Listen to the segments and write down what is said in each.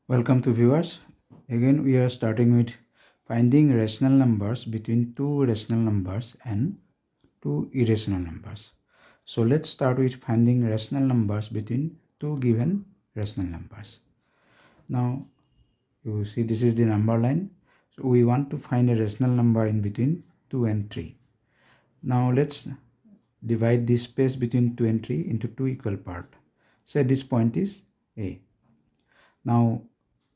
Welcome to viewers. Again we are starting with finding rational numbers between two rational numbers and two irrational numbers. So let's start with finding rational numbers between two given rational numbers. Now you see this is the number line. So we want to find a rational number in between 2 and 3. Now let's divide this space between 2 and 3 into two equal parts. Say this point is A. Now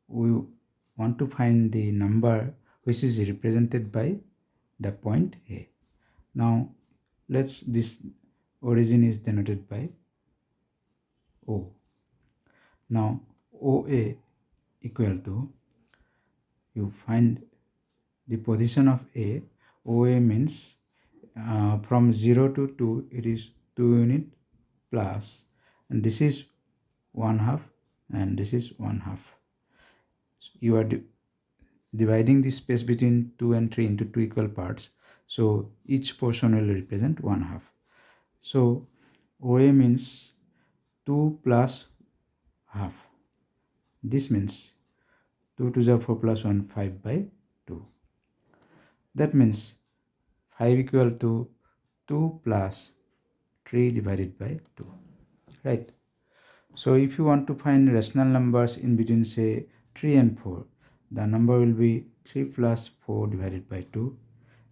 we want to find the number which is represented by the point A. Now this origin is denoted by O. Now OA equal to, you find the position of A. OA means from 0 to 2 it is 2 unit plus, and this is 1/2 and this is 1/2. You are dividing the space between 2 and 3 into two equal parts, so each portion will represent 1/2. So OA means 2 plus half. This means 2 to the 4 plus 1, 5 by 2. That means 5 equal to 2 plus 3 divided by 2, right? So if you want to find rational numbers in between say 3 and 4, the number will be 3 plus 4 divided by 2.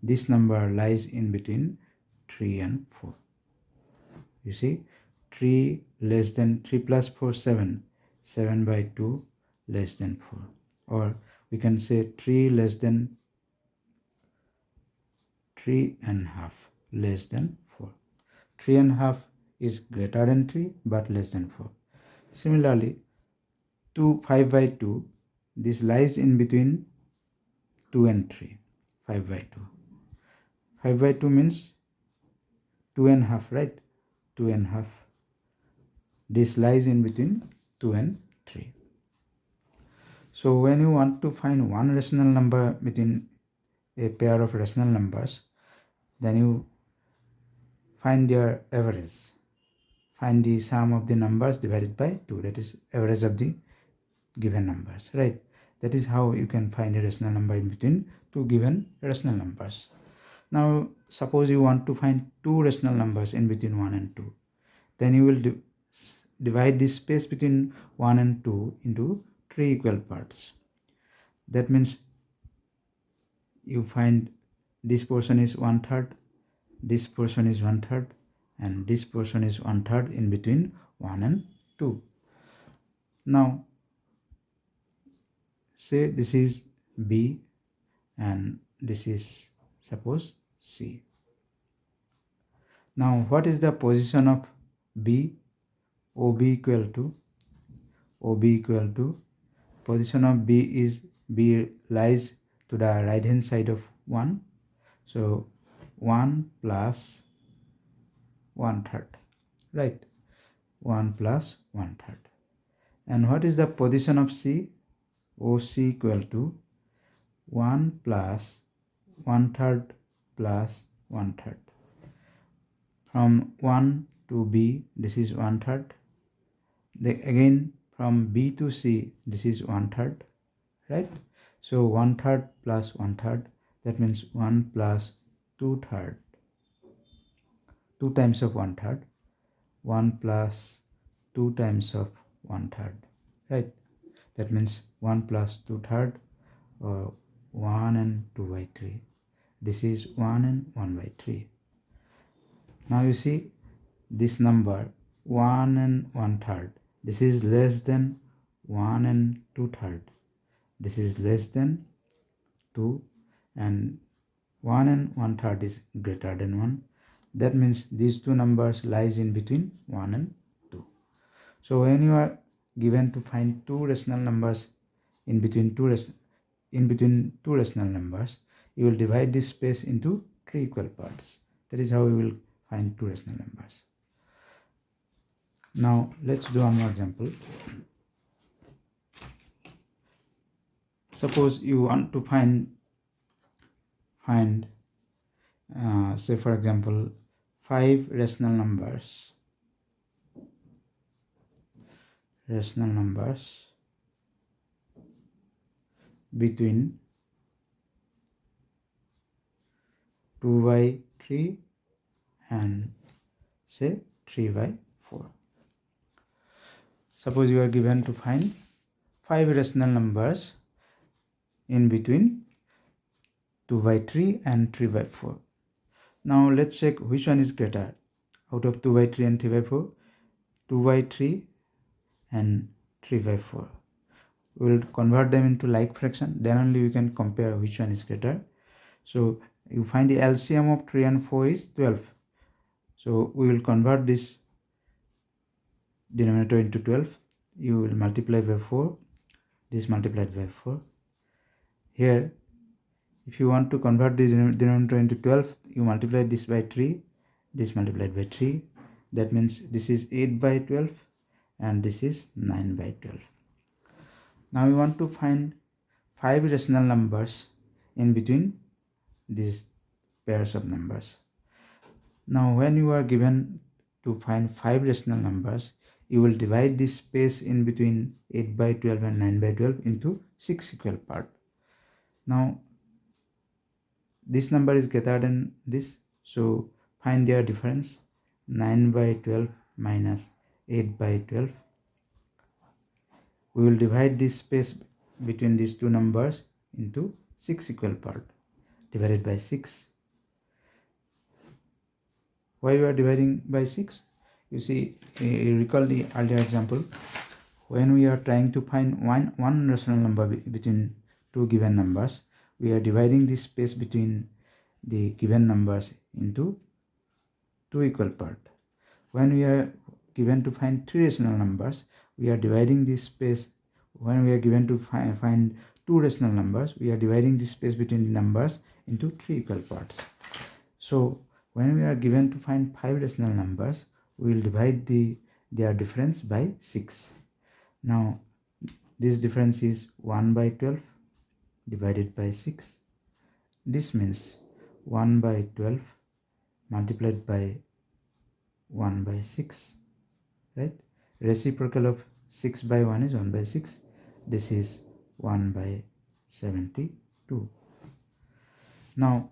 This number lies in between 3 and 4. You see, 3 less than 3 plus 4, 7. 7 by 2 less than 4. Or we can say 3 less than 3.5 less than 4. 3.5 is greater than 3 but less than 4. Similarly, 5 by 2, this lies in between 2 and 3. 5 by 2. 5 by 2 means 2.5, right? 2.5. This lies in between 2 and 3. So when you want to find one rational number between a pair of rational numbers, then you find their average. Find the sum of the numbers divided by 2, that is average of the given numbers, right? That is how you can find a rational number in between two given rational numbers. Now suppose you want to find two rational numbers in between 1 and 2, then you will divide this space between 1 and 2 into three equal parts. That means you find this portion is 1/3, this portion is 1/3, and this portion is 1/3 in between 1 and 2. Now say this is B and this is suppose C. Now what is the position of B? OB equal to position of B lies to the right hand side of 1, so 1 plus 1/3, right? 1 plus 1/3. And what is the position of C? OC equal to 1 plus 1/3 plus 1/3. From 1 to B this is 1/3. Again from B to C this is 1/3, right? So 1/3 plus 1/3, that means 1 plus 2/3. 2 times of 1/3. 1 plus 2 times of 1/3, right? That means 1 plus 2/3, or 1 and 2 by 3. This is 1 and 1 by 3. Now you see this number 1 and 1/3. This is less than 1 and 2/3. This is less than 2, and 1 and 1/3 is greater than 1. That means these two numbers lies in between 1 and 2. So when you are given to find two rational numbers in between two rational numbers, you will divide this space into three equal parts. That is how you will find two rational numbers. Now let's do one more example. Suppose you want to find say for example 5 rational numbers between 2 by 3 and say 3 by 4. Suppose you are given to find 5 rational numbers in between 2 by 3 and 3 by 4. Now let's check which one is greater out of 2 by 3 and 3 by 4. 2 by 3 and 3 by 4. We will convert them into like fraction, then only we can compare which one is greater. So you find the LCM of 3 and 4 is 12. So we will convert this denominator into 12. You will multiply by 4, this multiplied by 4. Here, if you want to convert the denominator into 12, you multiply this by 3, this multiplied by 3. That means this is 8 by 12 and this is 9 by 12. Now we want to find 5 rational numbers in between these pairs of numbers. Now when you are given to find 5 rational numbers, you will divide this space in between 8 by 12 and 9 by 12 into 6 equal parts. Now this number is greater than this, so find their difference. 9 by 12 minus 8 by 12. We will divide this space between these two numbers into 6 equal parts divided by 6. Why we are dividing by 6? You see, you recall the earlier example. When we are trying to find one rational number between two given numbers, we are dividing this space between the given numbers into 2 equal parts. When we are given to find 3 rational numbers, we are dividing this space. When we are given to find 2 rational numbers, we are dividing this space between the numbers into 3 equal parts. So when we are given to find 5 rational numbers, we will divide their difference by 6. Now this difference is 1 by 12 divided by 6. This means 1 by 12 multiplied by 1 by 6, right? Reciprocal of 6 by 1 is 1 by 6. This is 1 by 72. Now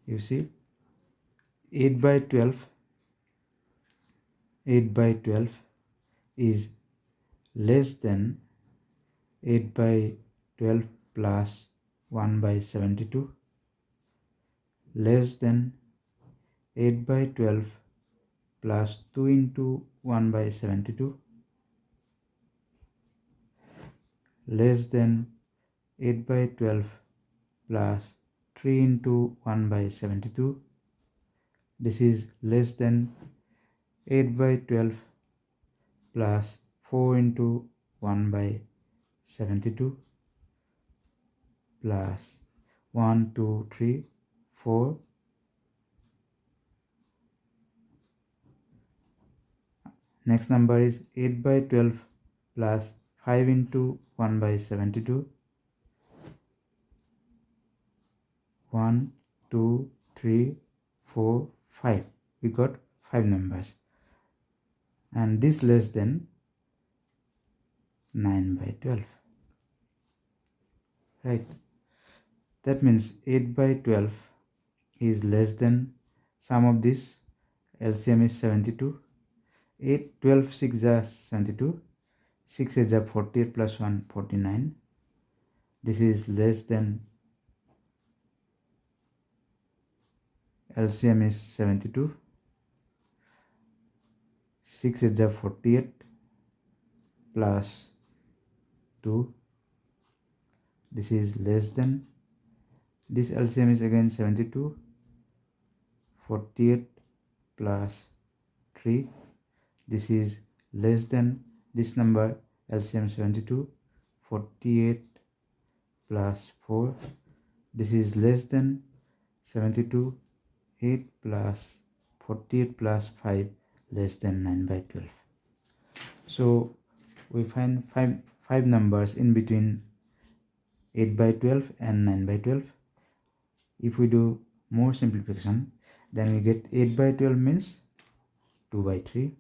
you see 8 by 12 is less than 8 by 12 plus 1 by 72, less than 8 by 12 plus 2 into 1 by 72, less than 8 by 12 plus 3 into 1 by 72. This is less than 8 by 12 plus 4 into 1 by 72 plus 1, 2, 3, 4. Next number is 8 by 12 plus 5 into 1 by 72. 1, 2, 3, 4, 5. We got 5 numbers. And this less than 9 by 12. Right. That means 8 by 12 is less than sum of this. LCM is 72. 8, 12, 6 is 72. 6 is 48 plus 1, 49. This is less than LCM is 72. 6 is 48 plus 2. This is less than, this LCM is again 72. 48 plus 3. This is less than this number, LCM 72. 48 plus 4. This is less than 72. 8 plus 48 plus 5 less than 9 by 12. So we find five numbers in between 8 by 12 and 9 by 12. If we do more simplification, then we get 8 by 12 means 2 by 3.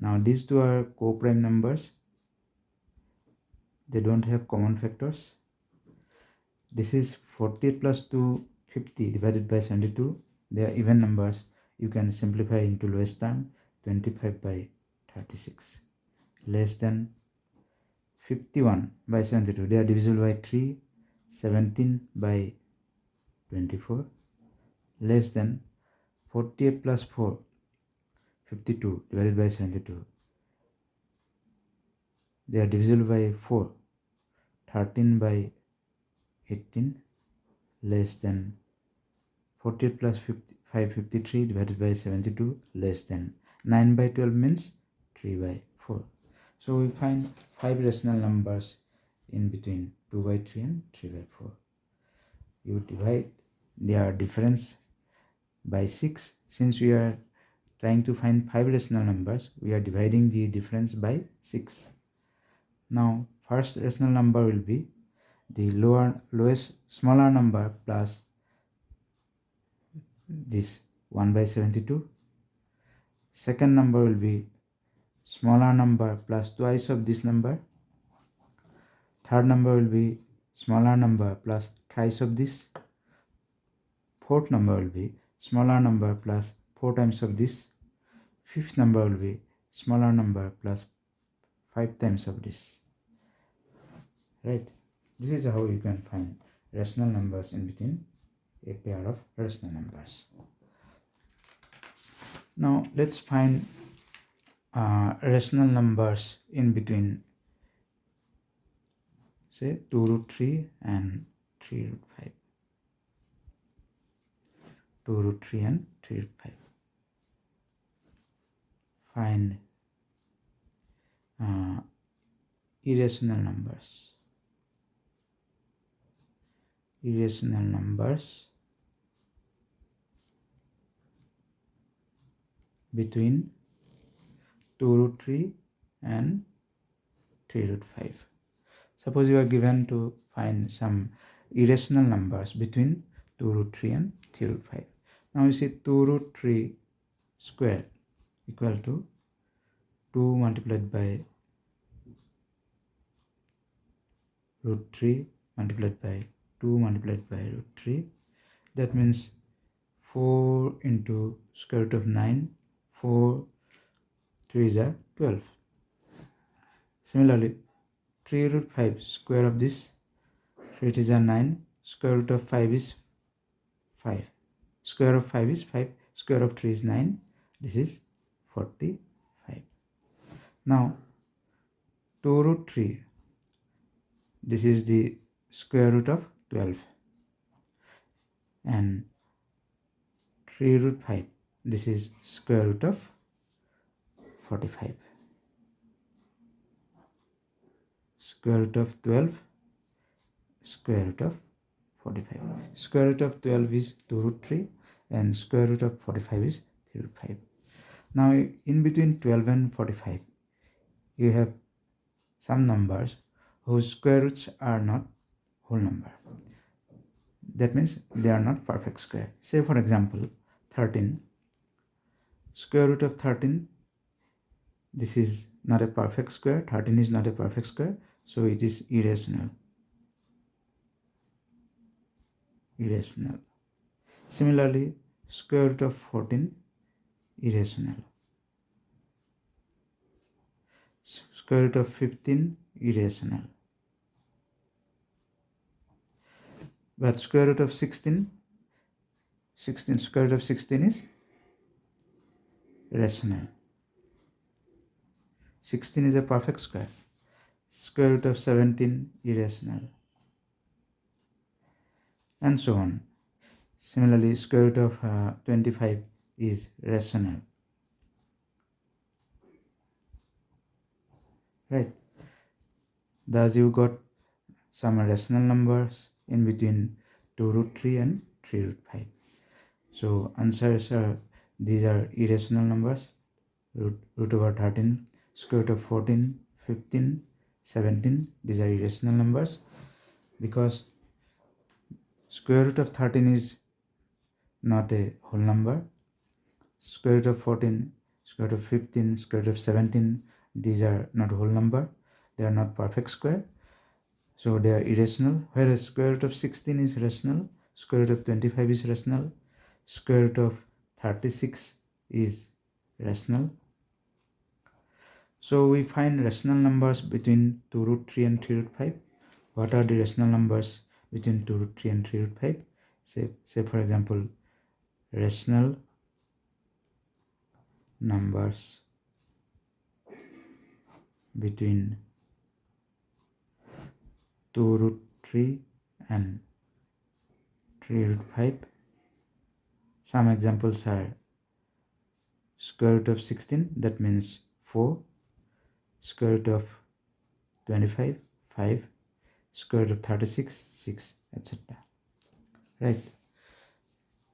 Now these two are co-prime numbers. they don't have common factors. This is 48 plus 2, 50 divided by 72. They are even numbers. You can simplify into lowest term, 25 by 36, less than 51 by 72. They are divisible by 3, 17 by 24, less than 48 plus 4, 52 divided by 72. They are divisible by 4, 13 by 18, less than 48 plus 55, 53 divided by 72, less than 9 by 12 means 3 by 4. So we find 5 rational numbers in between 2 by 3 and 3 by 4. You divide their difference by 6. Since we are trying to find 5 rational numbers, we are dividing the difference by 6. Now first rational number will be the lowest smaller number plus this 1 by 72. Second number will be smaller number plus twice of this number. Third number will be smaller number plus thrice of this. Fourth number will be smaller number plus 4 times of this. Fifth number will be smaller number plus 5 times of this. Right? This is how you can find rational numbers in between a pair of rational numbers. Now let's find rational numbers in between, say, 2 root 3 and 3 root 5. 2 root 3 and 3 root 5. Find irrational numbers. Irrational numbers between 2 root 3 and 3 root 5. Suppose you are given to find some irrational numbers between 2 root 3 and 3 root 5. Now you see 2 root 3 square equal to 2 multiplied by root 3 multiplied by 2 multiplied by root 3. That means 4 into square root of 9. 4 3 is a 12. Similarly, 3 root 5 square of this, 3 is a 9. Square root of 5 is 5. Square of 5 is 5. Square of 3 is 9. This is 45. Now 2 root 3, this is the square root of 12, and 3 root 5, this is square root of 45. Square root of 12, square root of 45. Square root of 12 is 2 root 3 and square root of 45 is 3 root 5. Now in between 12 and 45, you have some numbers whose square roots are not whole number. That means they are not perfect square. Say for example 13. Square root of 13, this is not a perfect square. 13 is not a perfect square, so it is irrational. Irrational. Similarly, square root of 14, irrational. Square root of 15, irrational. But square root of 16, square root of 16 is rational. 16 is a perfect square. Square root of 17, irrational. And so on. Similarly, square root of 25 is rational. Right? Thus you got some rational numbers in between 2 root 3 and 3 root 5. So answers are, these are irrational numbers. Root over 13, square root of 14, 15, 17. These are irrational numbers because square root of 13 is not a whole number. Square root of 14, square root of 15, square root of 17. These are not whole number. They are not perfect square. So they are irrational, whereas square root of 16 is rational, square root of 25 is rational, square root of 36 is rational. So we find rational numbers between 2 root 3 and 3 root 5. What are the rational numbers between 2 root 3 and 3 root 5? Say for example, rational numbers between 2 root 3 and 3 root 5. Some examples are square root of 16, that means 4, square root of 25, 5, square root of 36, 6, etc. Right.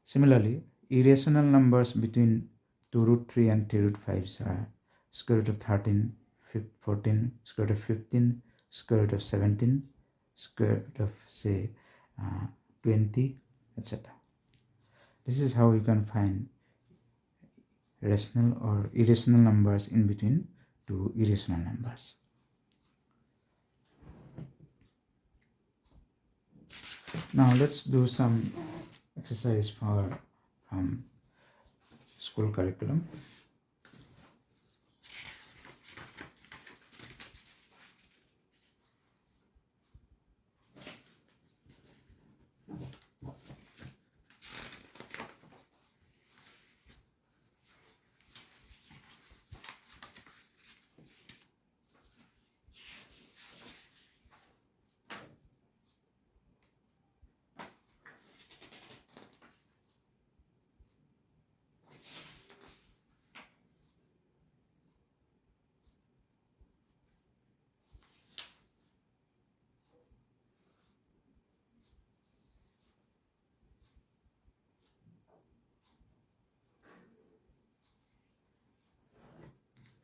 Similarly, irrational numbers between 2 root 3 and 3 root 5 are square root of 13, 14, square root of 15, square root of 17, square root of say 20, etc. This is how you can find rational or irrational numbers in between two irrational numbers. Now let's do some exercise from school curriculum.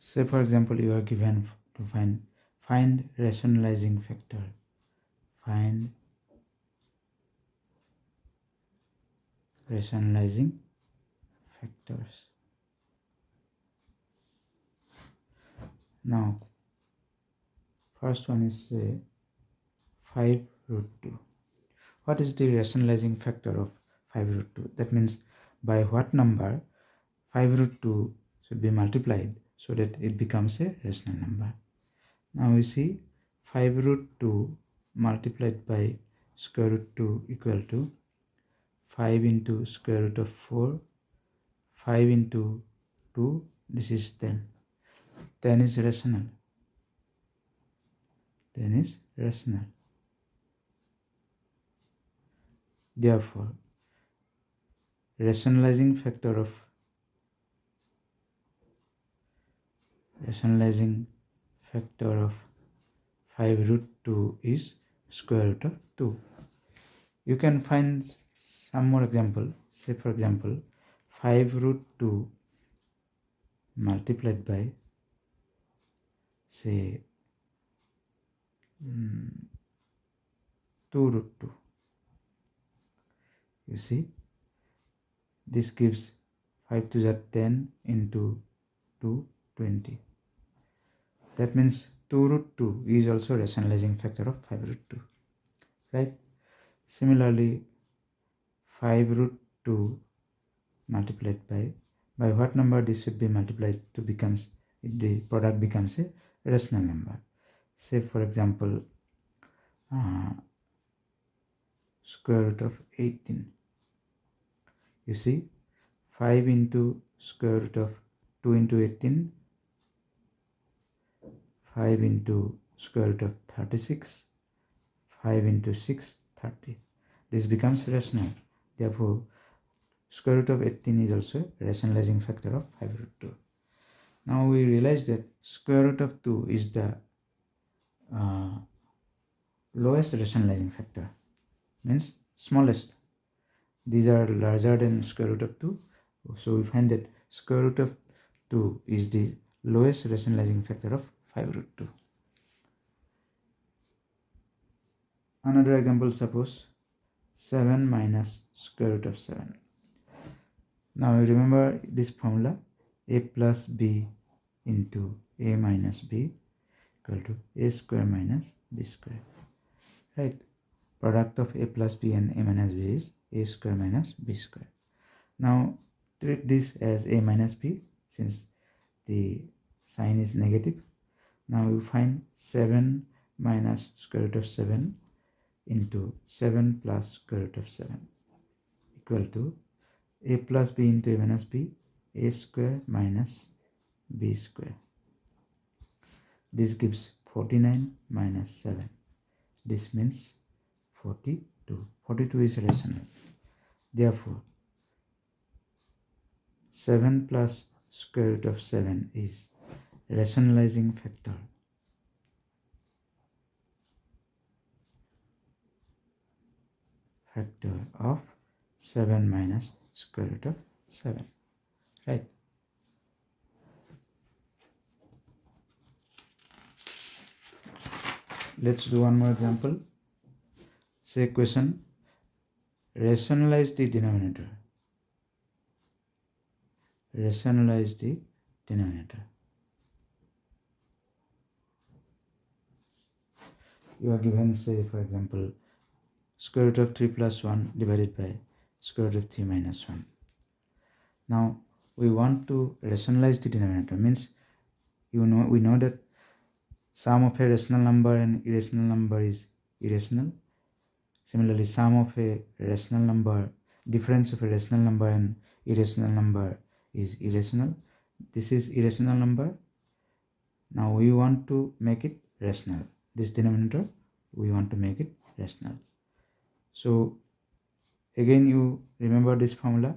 Say for example, you are given to find rationalizing factor. Find rationalizing factors. Now, first one is say 5 root 2. What is the rationalizing factor of 5 root 2? That means by what number 5 root 2 should be multiplied so that it becomes a rational number. Now we see 5 root 2 multiplied by square root 2 equal to 5 into square root of 4, 5 into 2, this is 10. 10 is rational. 10 is rational. Therefore, rationalizing factor of 5 root 2 is square root of 2. You can find some more example. Say for example, 5 root 2 multiplied by say 2 root 2. You see, this gives 5 to the 10 into 2, 20. That means 2 root 2 is also rationalizing factor of 5 root 2. Right? Similarly, 5 root 2 multiplied by what number this should be multiplied to becomes, the product becomes a rational number. Say for example, square root of 18. You see, 5 into square root of 2 into 18, 5 into square root of 36, 5 into 6, 30. This becomes rational. Therefore, square root of 18 is also a rationalizing factor of 5 root 2. Now we realize that square root of 2 is the lowest rationalizing factor, means smallest. These are larger than square root of 2. So we find that square root of 2 is the lowest rationalizing factor of 5 root 2. Another example, suppose 7 minus square root of 7. Now you remember this formula, a plus b into a minus b equal to a square minus b square. right? Product of a plus b and a minus b is a square minus b square. Now treat this as a minus b since the sign is negative. Now you find 7 minus square root of 7 into 7 plus square root of 7 equal to a plus b into a minus b, a square minus b square. This gives 49 minus 7. This means 42. 42 is rational. Therefore, 7 plus square root of 7 is rationalizing factor. Factor of 7 minus square root of 7. Right? Let's do one more example. Say question, rationalize the denominator. Rationalize the denominator. You are given, say for example, square root of 3 plus 1 divided by square root of 3 minus 1. Now we want to rationalize the denominator, means we know that sum of a rational number and irrational number is irrational. Similarly, sum of a rational number, difference of a rational number and irrational number is irrational. This is irrational number. Now we want to make it rational. This denominator, we want to make it rational. So again, you remember this formula.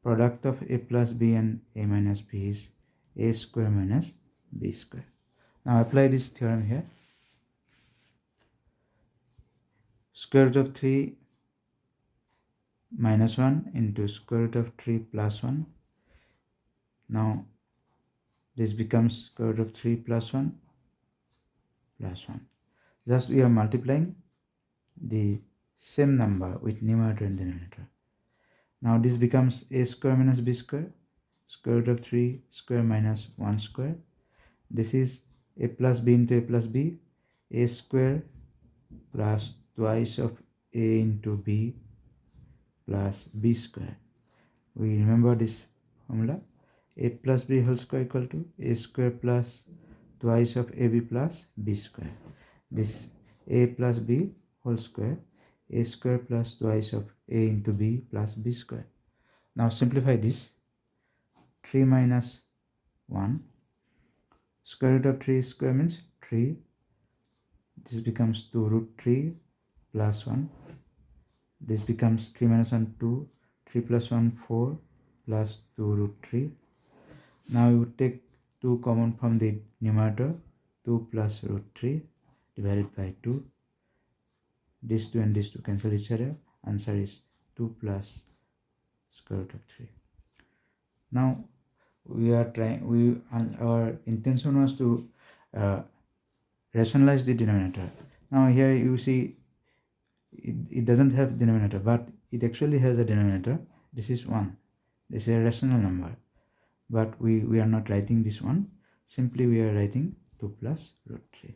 Product of a plus b and a minus b is a square minus b square. Now apply this theorem here. Square root of 3 minus 1 into square root of 3 plus 1. Now this becomes square root of 3 plus 1 plus 1. Just we are multiplying the same number with numerator and denominator. Now this becomes a square minus b square, square root of 3 square minus 1 square. This is a plus b into a plus b, a square plus twice of a into b plus b square. We remember this formula. A plus b whole square equal to a square plus twice of ab plus b square. This a plus b whole square, a square plus twice of a into b plus b square. Now simplify this. 3 minus 1. Square root of 3 square means 3. This becomes 2 root 3 plus 1. This becomes 3 minus 1 2. 3 plus 1 4 plus 2 root 3. Now you take 2 common from the numerator. 2 plus root 3 divided by 2. This 2 and this 2 cancel each other. Answer is 2 plus square root of 3. Now we are trying, our intention was to rationalize the denominator. Now here you see it doesn't have denominator, but it actually has a denominator. This is 1. This is a rational number, but we are not writing this one. Simply we are writing 2 plus root 3.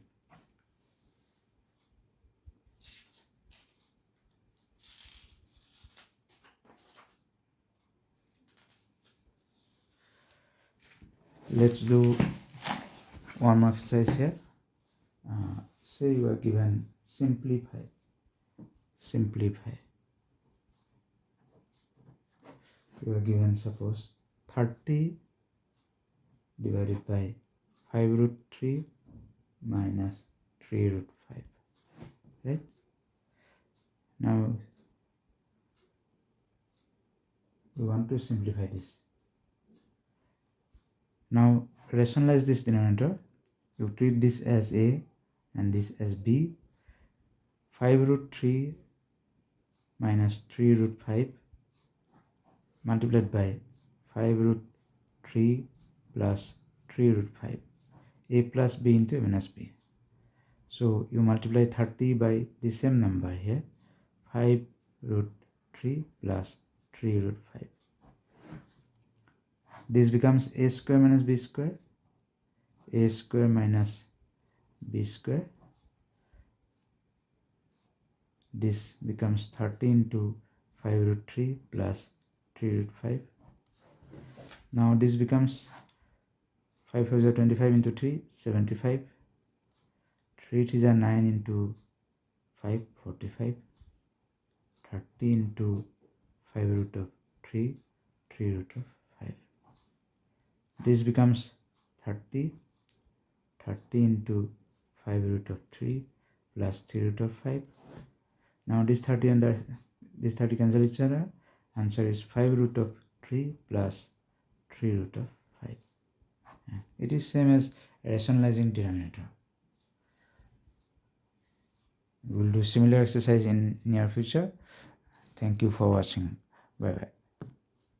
Let's do one more exercise here. Say you are given simplify. You are given suppose 30 divided by 5 root 3 minus 3 root 5. Right? Now we want to simplify this. Now rationalize this denominator. You treat this as a and this as b. 5 root 3 minus 3 root 5 multiplied by 5 root 3 plus 3 root 5. A plus b into a minus b. So you multiply 30 by the same number here. 5 root 3 plus 3 root 5. This becomes a square minus b square, a square minus b square this becomes 30 into 5 root 3 plus 3 root 5. Now this becomes 5 5 is 25 into 3, 75. 3 is 9 into 5, 45. 30 into 5 root of 3, 3 root of 5. This becomes 30. 30 into 5 root of 3 plus 3 root of 5. Now this 30 and this 30 cancel each other. Answer is 5 root of 3 plus 3 root of 5. It is same as rationalizing denominator. We will do similar exercise in near future. Thank you for watching. Bye bye.